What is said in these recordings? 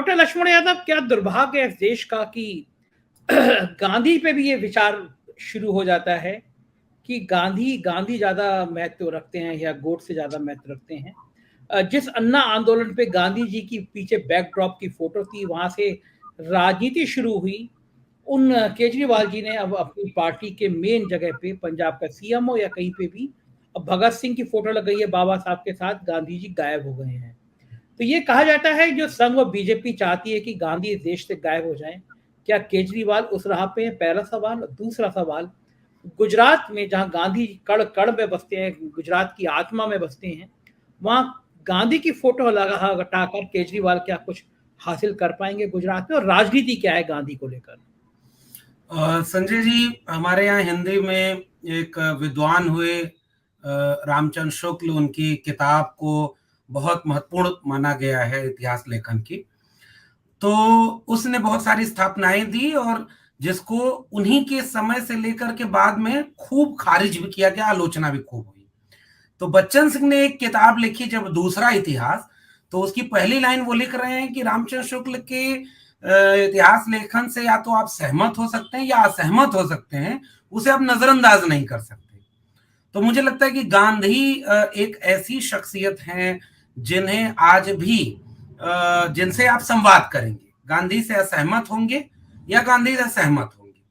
Doctor Lakshman Yadav, क्या दुर्भाग्य है इस देश का कि गांधी पे भी ये विचार शुरू हो जाता है कि गांधी गांधी ज्यादा महत्व रखते हैं या गोड से ज्यादा महत्व रखते हैं। जिस अन्ना आंदोलन पे गांधी जी की पीछे बैकड्रॉप की फोटो थी, वहां से राजनीति शुरू हुई। उन केजरीवाल जी ने अब अपनी पार्टी के मेन जगह पे, पंजाब का सीएम हो या कहीं पे भी, अब भगत सिंह की फोटो लग गई है बाबा साहब के साथ। गांधी जी गायब हो गए हैं। तो ये कहा जाता है जो संघ व बीजेपी चाहती है कि गांधी इस देश से गायब हो जाएं। क्या केजरीवाल उस राह पे है? पहला सवाल। दूसरा सवाल, गुजरात में जहां गांधी कड़ कड़ में बसते हैं, गुजरात की आत्मा में बसते हैं, वहां गांधी की फोटो लगा हटाकर केजरीवाल क्या कुछ हासिल कर पाएंगे गुजरात में? और राजनीति क्या है गांधी को लेकर? संजय जी, हमारे यहाँ हिंदी में एक विद्वान हुए रामचंद्र शुक्ल, उनकी किताब को बहुत महत्वपूर्ण माना गया है इतिहास लेखन की। तो उसने बहुत सारी स्थापनाएं दी और जिसको उन्हीं के समय से लेकर के बाद में खूब खारिज भी किया गया, आलोचना भी खूब हुई। तो बच्चन सिंह ने एक किताब लिखी जब दूसरा इतिहास, तो उसकी पहली लाइन वो लिख रहे हैं कि रामचंद्र शुक्ल के इतिहास लेखन से या तो आप सहमत हो सकते हैं या असहमत हो सकते हैं, उसे आप नजरअंदाज नहीं कर सकते। तो मुझे लगता है कि गांधी एक ऐसी शख्सियत हैं जिन्हें आज भी जिनसे आप संवाद करेंगे, गांधी से असहमत होंगे या गांधी से सहमत होंगे।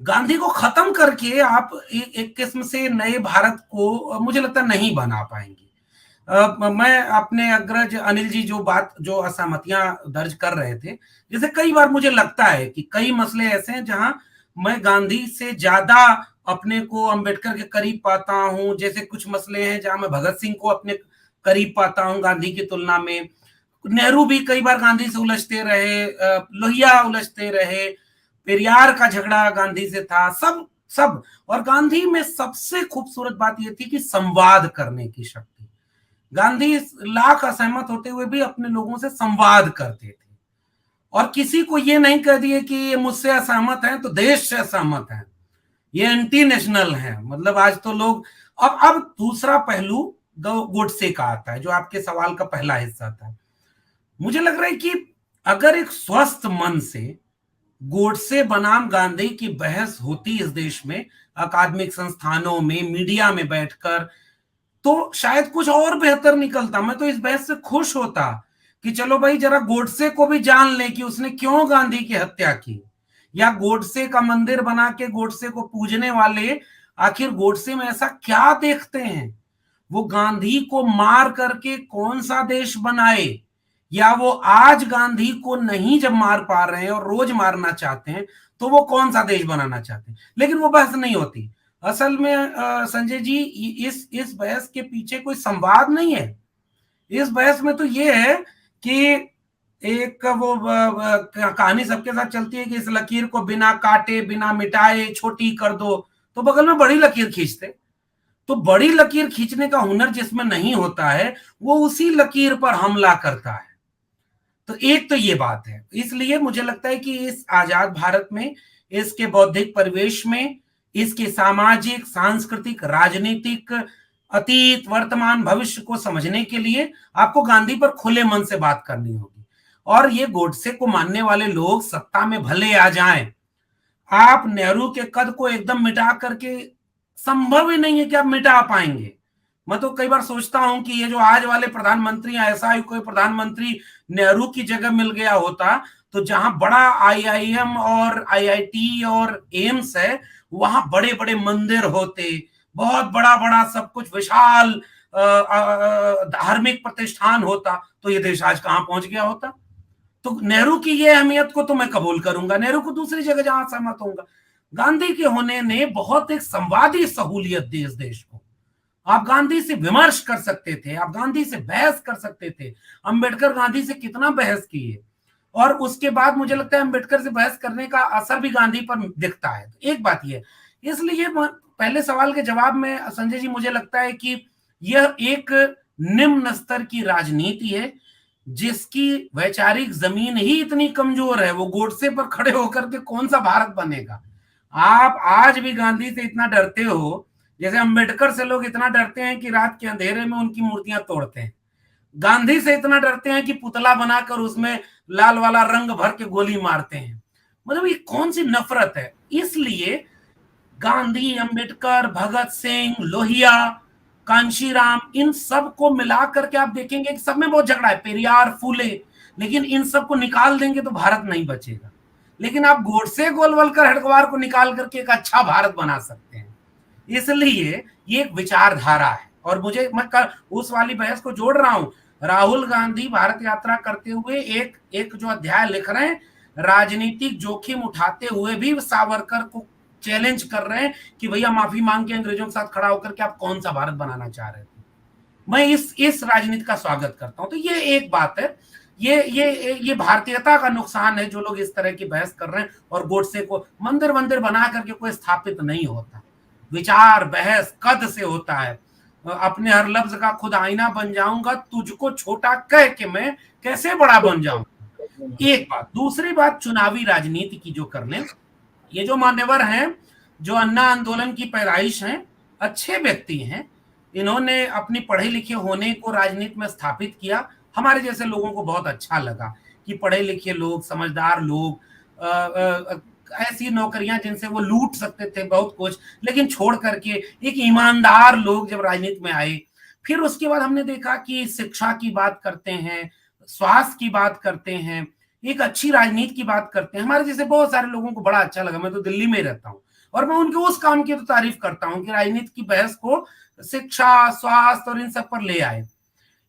गांधी को खत्म करके आप एक किस्म से नए भारत को मुझे लगता नहीं बना पाएंगे। मैं अपने अग्रज अनिल जी जो असहमतियां दर्ज कर रहे थे, जैसे कई बार मुझे लगता है कि कई मसले ऐसे हैं जहां मैं गांधी से ज्यादा अपने को अंबेडकर के करीब पाता हूं। जैसे कुछ मसले हैं जहां मैं भगत सिंह को अपने करीब पाता हूं गांधी की तुलना में। नेहरू भी कई बार गांधी से उलझते रहे, लोहिया उलझते रहे, पेरियार का झगड़ा गांधी से था, सब सब। और गांधी में सबसे खूबसूरत बात यह थी कि संवाद करने की शक्ति। गांधी लाख असहमत होते हुए भी अपने लोगों से संवाद करते थे और किसी को ये नहीं कह दिए कि ये मुझसे असहमत है तो देश से असहमत है, ये एंटी नेशनल है। मतलब आज तो लोग अब दूसरा पहलू गोडसे का आता है, जो आपके सवाल का पहला हिस्सा था। मुझे लग रहा है कि अगर एक स्वस्थ मन से गोडसे बनाम गांधी की बहस होती इस देश में, अकादमिक संस्थानों में, मीडिया में बैठकर, तो शायद कुछ और बेहतर निकलता। मैं तो इस बहस से खुश होता कि चलो भाई, जरा गोडसे को भी जान ले कि उसने क्यों गांधी की हत्या की, या गोडसे का मंदिर बना के गोडसे को पूजने वाले आखिर गोडसे में ऐसा क्या देखते हैं। वो गांधी को मार करके कौन सा देश बनाए, या वो आज गांधी को नहीं जब मार पा रहे हैं और रोज मारना चाहते हैं तो वो कौन सा देश बनाना चाहते हैं। लेकिन वो बहस नहीं होती। असल में संजय जी, इस बहस के पीछे कोई संवाद नहीं है। इस बहस में तो ये है कि एक वो कहानी सबके साथ चलती है कि इस लकीर को बिना काटे बिना मिटाए छोटी कर दो तो बगल में बड़ी लकीर खींचते। तो बड़ी लकीर खींचने का हुनर जिसमें नहीं होता है, वो उसी लकीर पर हमला करता है। तो एक तो ये बात है। इसलिए मुझे लगता है कि इस आजाद भारत में, इसके बौद्धिक परिवेश में, इसके सामाजिक, सांस्कृतिक, राजनीतिक अतीत, वर्तमान, भविष्य को समझने के लिए आपको गांधी पर खुले मन से बात करनी होगी। और ये गोडसे को मानने वाले लोग सत्ता में भले आ जाएं, आप नेहरू के कद को एकदम मिटा करके, संभव ही नहीं है कि आप मिटा पाएंगे। मैं तो कई बार सोचता हूं कि ये जो आज वाले प्रधानमंत्री, ऐसा ही कोई प्रधानमंत्री नेहरू की जगह मिल गया होता तो जहां बड़ा आईआईएम और आईआईटी और एम्स है, वहां बड़े बड़े मंदिर होते, बहुत बड़ा बड़ा सब कुछ विशाल धार्मिक प्रतिष्ठान होता, तो ये देश आज कहां पहुंच गया होता। तो नेहरू की ये अहमियत को तो मैं कबूल करूंगा, नेहरू को दूसरी जगह जहां सहमत होऊंगा। गांधी के होने ने बहुत एक संवादी सहूलियत दी इस देश को। आप गांधी से विमर्श कर सकते थे, आप गांधी से बहस कर सकते थे। अंबेडकर गांधी से कितना बहस किए, और उसके बाद मुझे लगता है अंबेडकर से बहस करने का असर भी गांधी पर दिखता है। तो एक बात यह, इसलिए पहले सवाल के जवाब में संजय जी मुझे लगता है कि यह एक निम्न स्तर की राजनीति है जिसकी वैचारिक जमीन ही इतनी कमजोर है। वो गोडसे पर खड़े होकर के कौन सा भारत बनेगा। आप आज भी गांधी से इतना डरते हो जैसे अंबेडकर से लोग इतना डरते हैं कि रात के अंधेरे में उनकी मूर्तियां तोड़ते हैं। गांधी से इतना डरते हैं कि पुतला बनाकर उसमें लाल वाला रंग भर के गोली मारते हैं। मतलब ये कौन सी नफरत है। इसलिए गांधी, अंबेडकर, भगत सिंह, लोहिया, कांशीराम, इन सब को मिला करके आप देखेंगे कि सब में बहुत झगड़ा है, पेरियार, फूले, लेकिन इन सब को निकाल देंगे तो भारत नहीं बचेगा। लेकिन आप गोडसे, गोलवलकर, हेडगेवार को निकाल करके एक अच्छा भारत बना सकते हैं। इसलिए ये एक विचारधारा है। और मैं उस वाली बहस को जोड़ रहा हूं, राहुल गांधी भारत यात्रा करते हुए एक जो अध्याय लिख रहे हैं, राजनीतिक जोखिम उठाते हुए भी सावरकर को चैलेंज कर रहे हैं कि भैया माफी मांग के अंग्रेजों के साथ खड़ा होकर के आप कौन सा भारत बनाना चाह रहे थे। मैं इस राजनीति का स्वागत करता हूं। तो ये एक बात है, ये भारतीयता का नुकसान है जो लोग इस तरह की बहस कर रहे हैं। और गोडसे को मंदिर मंदिर बना करके कोई स्थापित नहीं होता, विचार बहस कद से होता है। अपने हर लफ्ज का खुद आईना बन जाऊंगा, तुझको छोटा कह के मैं कैसे बड़ा बन जाऊंगा। एक बात। दूसरी बात, चुनावी राजनीति की जो कर लें, ये जो मान्यवर हैं, जो अन्ना आंदोलन की पैदाइश हैं, अच्छे व्यक्ति हैं, इन्होंने अपनी पढ़े लिखे होने को राजनीति में स्थापित किया। हमारे जैसे लोगों को बहुत अच्छा लगा कि पढ़े लिखे लोग, समझदार लोग, ऐसी नौकरियां जिनसे वो लूट सकते थे बहुत कुछ, लेकिन छोड़ करके एक ईमानदार लोग जब राजनीति में आए। फिर उसके बाद हमने देखा कि शिक्षा की बात करते हैं, स्वास्थ्य की बात करते हैं, एक अच्छी राजनीति की बात करते हैं। हमारे जैसे बहुत सारे लोगों को बड़ा अच्छा लगा। मैं तो दिल्ली में ही रहता हूँ और मैं उनके उस काम की तो तारीफ करता हूँ कि राजनीति की बहस को शिक्षा, स्वास्थ्य और इन सब पर ले आए।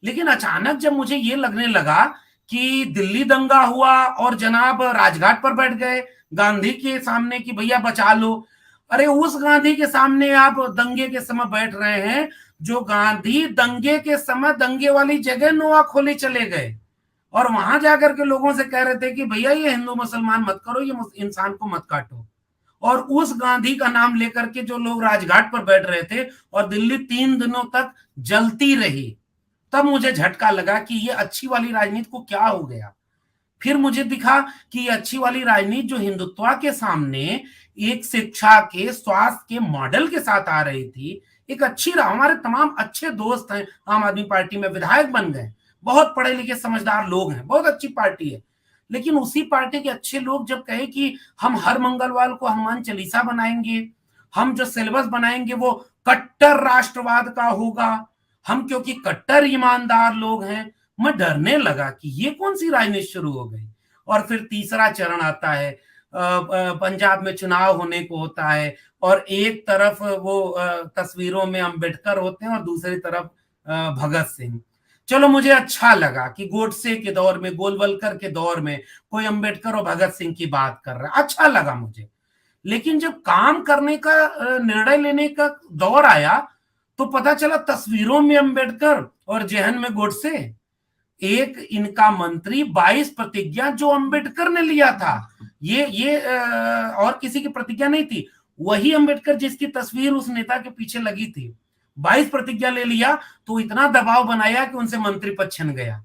लेकिन अचानक जब मुझे ये लगने लगा कि दिल्ली दंगा हुआ और जनाब राजघाट पर बैठ गए गांधी के सामने कि भैया बचा लो, अरे उस गांधी के सामने आप दंगे के समय बैठ रहे हैं जो गांधी दंगे के समय दंगे वाली जगह नोआखोली चले गए और वहां जाकर के लोगों से कह रहे थे कि भैया ये हिंदू मुसलमान मत करो, ये इंसान को मत काटो। और उस गांधी का नाम लेकर के जो लोग राजघाट पर बैठ रहे थे और दिल्ली 3 दिनों तक जलती रही, तब मुझे झटका लगा कि ये अच्छी वाली राजनीति को क्या हो गया। फिर मुझे दिखा कि ये अच्छी वाली राजनीति जो हिंदुत्व के सामने एक शिक्षा के, स्वास्थ्य के मॉडल के साथ आ रही थी, एक अच्छी हमारे तमाम अच्छे दोस्त हैं आम आदमी पार्टी में, विधायक बन गए, बहुत पढ़े लिखे समझदार लोग हैं, बहुत अच्छी पार्टी है। लेकिन उसी पार्टी के अच्छे लोग जब कहे कि हम हर मंगलवार को हनुमान चालीसा बनाएंगे, हम जो सिलेबस बनाएंगे वो कट्टर राष्ट्रवाद का होगा, हम क्योंकि कट्टर ईमानदार लोग हैं, मैं डरने लगा कि ये कौन सी राजनीति शुरू हो गई। और फिर तीसरा चरण आता है, पंजाब में चुनाव होने को होता है और एक तरफ वो तस्वीरों में अंबेडकर होते हैं और दूसरी तरफ भगत सिंह। चलो मुझे अच्छा लगा कि गोडसे के दौर में, गोलवलकर के दौर में कोई अंबेडकर और भगत सिंह की बात कर रहा है, अच्छा लगा मुझे। लेकिन जब काम करने का निर्णय लेने का दौर आया तो पता चला तस्वीरों में अंबेडकर और जेहन में गोडसे। एक इनका मंत्री 22 प्रतिज्ञा जो अंबेडकर ने लिया था, ये और किसी की प्रतिज्ञा नहीं थी, वही अंबेडकर जिसकी तस्वीर उस नेता के पीछे लगी थी, 22 प्रतिज्ञा ले लिया तो इतना दबाव बनाया कि उनसे मंत्री पद छिन गया।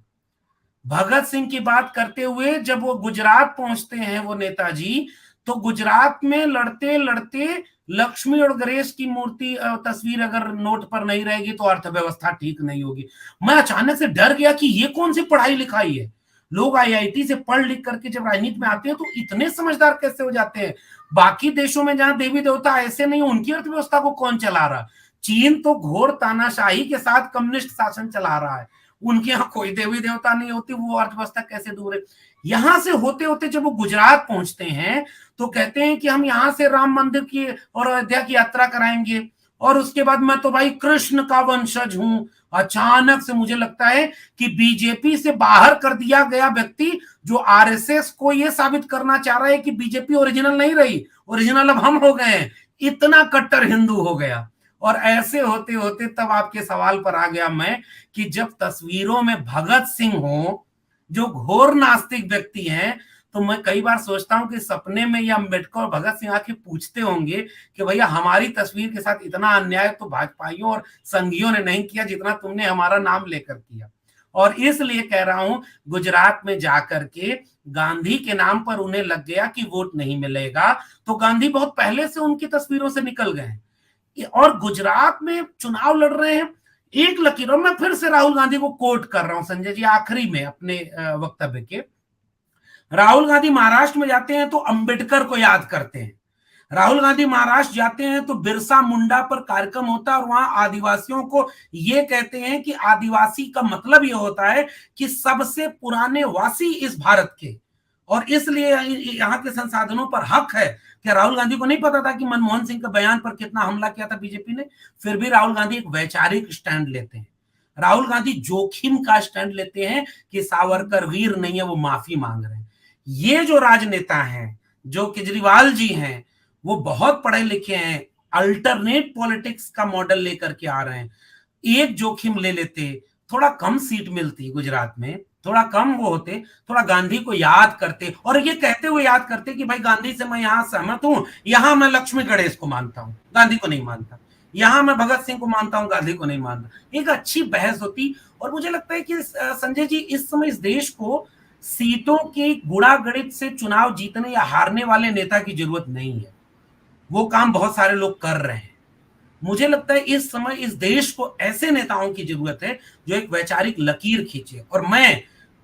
भगत सिंह की बात करते हुए जब वो गुजरात पहुंचते हैं वो नेताजी, तो गुजरात में लड़ते लड़ते लक्ष्मी और गणेश की मूर्ति तस्वीर अगर नोट पर नहीं रहेगी तो अर्थव्यवस्था ठीक नहीं होगी। मैं अचानक से डर गया कि ये कौन सी पढ़ाई लिखाई है। लोग आईआईटी से पढ़ लिख करके जब राजनीति में आते हैं तो इतने समझदार कैसे हो जाते हैं। बाकी देशों में जहां देवी देवता ऐसे नहीं, उनकी अर्थव्यवस्था को कौन चला रहा। चीन तो घोर तानाशाही के साथ कम्युनिस्ट शासन चला रहा है, उनके यहाँ कोई देवी देवता नहीं होती, वो अर्थव्यवस्था कैसे दूर है। यहां से होते होते जब वो गुजरात पहुंचते हैं तो कहते हैं कि हम यहां से राम मंदिर की और अयोध्या की यात्रा कराएंगे और उसके बाद मैं तो भाई कृष्ण का वंशज हूं। अचानक से मुझे लगता है कि बीजेपी से बाहर कर दिया गया व्यक्ति जो आरएसएस को यह साबित करना चाह रहा है कि बीजेपी ओरिजिनल नहीं रही, ओरिजिनल अब हम हो गए हैं, इतना कट्टर हिंदू हो गया। और ऐसे होते होते तब आपके सवाल पर आ गया मैं कि जब तस्वीरों में भगत सिंह हो जो घोर नास्तिक व्यक्ति हैं, तो मैं कई बार सोचता हूं कि सपने में या अम्बेडकर और भगत सिंह आके पूछते होंगे कि भैया हमारी तस्वीर के साथ इतना अन्याय तो भाजपाइयों और संघियों ने नहीं किया जितना तुमने हमारा नाम लेकर किया। और इसलिए कह रहा हूं, गुजरात में जाकर के गांधी के नाम पर उन्हें लग गया कि वोट नहीं मिलेगा, तो गांधी बहुत पहले से उनकी तस्वीरों से निकल गए और गुजरात में चुनाव लड़ रहे हैं। एक लकीर, और मैं फिर से राहुल गांधी को कोट कर रहा हूं संजय जी आखिरी में अपने वक्तव्य के। राहुल गांधी महाराष्ट्र में जाते हैं तो अंबेडकर को याद करते हैं, राहुल गांधी महाराष्ट्र जाते हैं तो बिरसा मुंडा पर कार्यक्रम होता है और वहां आदिवासियों को ये कहते हैं कि आदिवासी का मतलब ये होता है कि सबसे पुराने वासी इस भारत के, और इसलिए यहाँ के संसाधनों पर हक है। क्या राहुल गांधी को नहीं पता था कि मनमोहन सिंह के बयान पर कितना हमला किया था बीजेपी ने? फिर भी राहुल गांधी एक वैचारिक स्टैंड लेते हैं, राहुल गांधी जोखिम का स्टैंड लेते हैं कि सावरकर वीर नहीं है, वो माफी मांग रहे हैं। ये जो राजनेता हैं, जो केजरीवाल जी हैं, वो बहुत पढ़े लिखे हैं, अल्टरनेट पॉलिटिक्स का मॉडल लेकर के आ रहे हैं। एक जोखिम ले लेते, थोड़ा कम सीट मिलती गुजरात में, थोड़ा कम वो होते, थोड़ा गांधी को याद करते, और ये कहते हुए याद करते कि भाई गांधी से मैं यहां सहमत हूं, यहां मैं लक्ष्मी गणेश को मानता हूं, गांधी को नहीं मानता, यहां मैं भगत सिंह को मानता हूं, गांधी को नहीं मानता। एक अच्छी बहस होती। और मुझे लगता है कि संजय जी इस समय इस देश को सीटों के गुणागणित से चुनाव जीतने या हारने वाले नेता की जरूरत नहीं है, वो काम बहुत सारे लोग कर रहे हैं। मुझे लगता है इस समय इस देश को ऐसे नेताओं की जरूरत है जो एक वैचारिक लकीर खींचे। और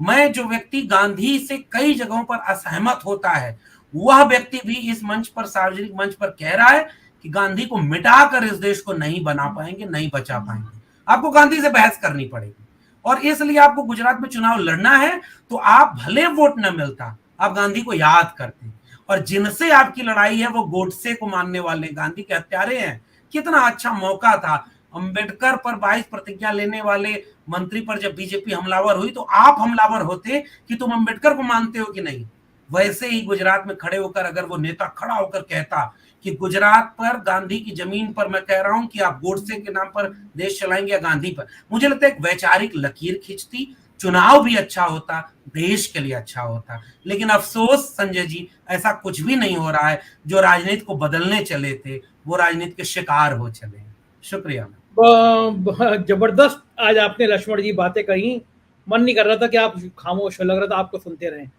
मैं जो व्यक्ति गांधी से कई जगहों पर असहमत होता है, वह व्यक्ति भी इस मंच पर, सार्वजनिक मंच पर कह रहा है कि गांधी को मिटाकर इस देश को नहीं बना पाएंगे, नहीं बचा पाएंगे। आपको गांधी से बहस करनी पड़ेगी, और इसलिए आपको गुजरात में चुनाव लड़ना है तो आप भले वोट न मिलता, आप गांधी को याद करते, और जिनसे आपकी लड़ाई है वो गोडसे को मानने वाले गांधी के हत्यारे हैं। कितना अच्छा मौका था अंबेडकर पर 22 प्रतिज्ञा लेने वाले मंत्री पर, जब बीजेपी हमलावर हुई तो आप हमलावर होते कि तुम अंबेडकर को मानते हो कि नहीं। वैसे ही गुजरात में खड़े होकर अगर वो नेता खड़ा होकर कहता कि गुजरात पर, गांधी की जमीन पर मैं कह रहा हूं कि आप गोडसे के नाम पर देश चलाएंगे या गांधी पर, मुझे लगता है एक वैचारिक लकीर खींचती, चुनाव भी अच्छा होता, देश के लिए अच्छा होता। लेकिन अफसोस संजय जी, ऐसा कुछ भी नहीं हो रहा है। जो राजनीति को बदलने चले थे वो राजनीति के शिकार हो चले। शुक्रिया। जबरदस्त आज आपने लक्ष्मण जी बातें कही, मन नहीं कर रहा था कि आप खामोश हो, लग रहा था आपको सुनते रहें।